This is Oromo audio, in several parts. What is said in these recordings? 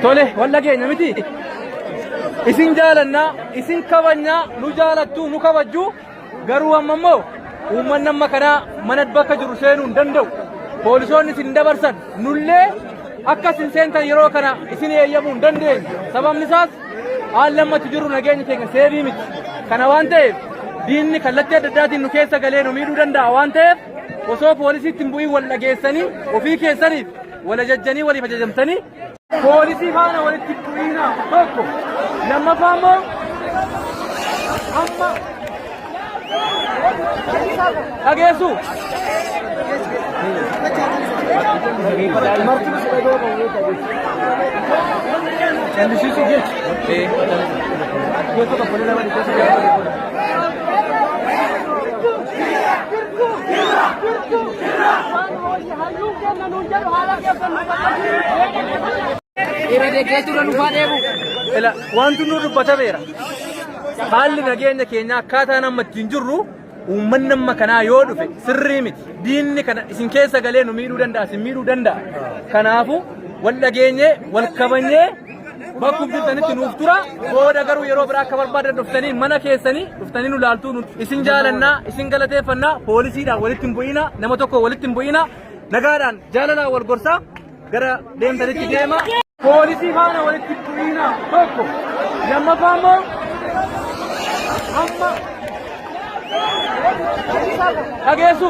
Tole, walla keenya miti. Isin jaalannaa, isin kabajnaa, nu jaalattu, nu kabajju. Garuu amma immoo uummanni amma kanaa mana bakka jiru seenuu hin danda'u. Poolisoonni isin dabarsan nullee akka isin seentan yeroo kana isin eeyyamuu hin dandeenye. Sababni isaas haalli ammatti jiru nageenya keenya seebii miti. Kana waan ta'eef diinni kallattii adda addaatiin nu keessa galee nu miidhuu danda'a waan ta'eef osoo poolisiitti hin bu'iin wal dhageessanii ofii keessaniif wal ajajjanii waliif ajajamtanii poolisii faana walitti bu'iinaa tokko lammaffaa immoo amma dhageessu. Wanti nu dubbatameera. Haalli nageenya keenya akkaataa nama ittiin jirru uummanni amma kanaa yoo dhufe sirrii miti. Diinni kana isin keessa galee nu miidhuu danda'a, isin miidhuu danda'a. Kanaafuu wal dhageenyee, wal kabajnee bakkuma jirtanitti nuuf tura. Booda garuu yeroo biraa akka barbaadan dhuftanii mana keessanii dhuftanii nu laaltuu isin jaalannaa, isin galateeffannaa, poolisiidhaan walitti hin bu'ina, nama tokko walitti hin bu'ina, nagaadhaan jaalalaan wal gorsaa gara deemtanitti deema. Poolisii faana walitti bu'iinaa tokko lammaffaa immoo amma dhageessu.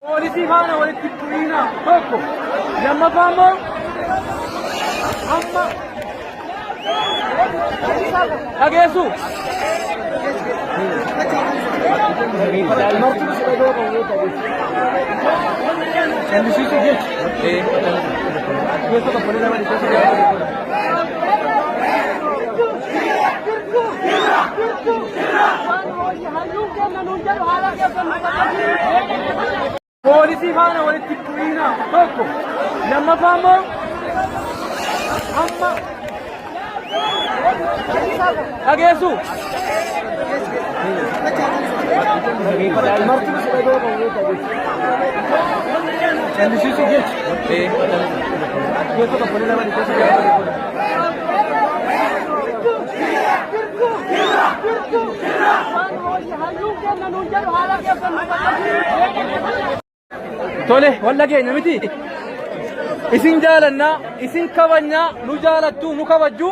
Polisi faana walitti bu'iina tokko lammaffaa immoo amma dhageessu. Polisi faana walitti bu'iina tokko lammaffaa immoo amma dhageessu. Tole walla keenya miti isin jaalannaa isin kabajnaa nu jaalattu nu kabajju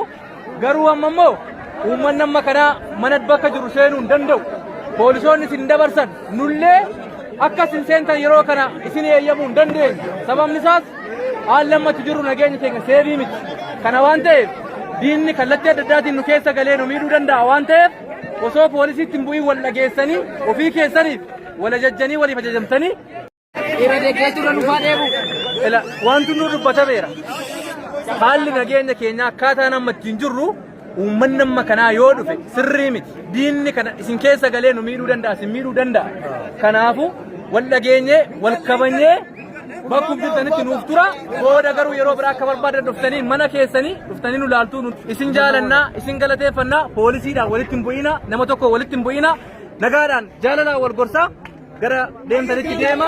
garuu amma immoo uummanni amma kanaa mana bakka jiru seenuu hin danda'u. Poolisoonni isin dabarsan nullee akka isin seentan yeroo kana isin eeyyamuu hin dandeenyu. Sababni isaas haalli ammatti jiru nageenya keenya seebii miti. Kana waan ta'eef diinni kallattii adda addaatiin nu keessa galee nu miidhuu danda'a waan ta'eef osoo poolisiitti hin bu'iin wal dhageessanii ofii keessaniif wal ajajjanii waliif ajajamtanii wanti nu dubbatameera. Haalli nageenya keenya akkaataan amma ittiin jirru uummanni amma kanaa yoo dhufe sirrii miti. Diinni kana isin keessa galee nu miidhuu danda'a isin miidhuu danda'a. Kanaafuu wal dhageenyee wal kabajnee bakkuma jirtanitti nuuf tura. Booda garuu yeroo biraa akka barbaadan dhuftanii mana keessanii dhuftanii nu laaltuu isin jaalannaa isin galateeffannaa. Poolisiidhaan walitti hin bu'ina nama tokko walitti hin bu'ina nagaadhaan jaalalaan wal gorsaa gara deemtanitti deema.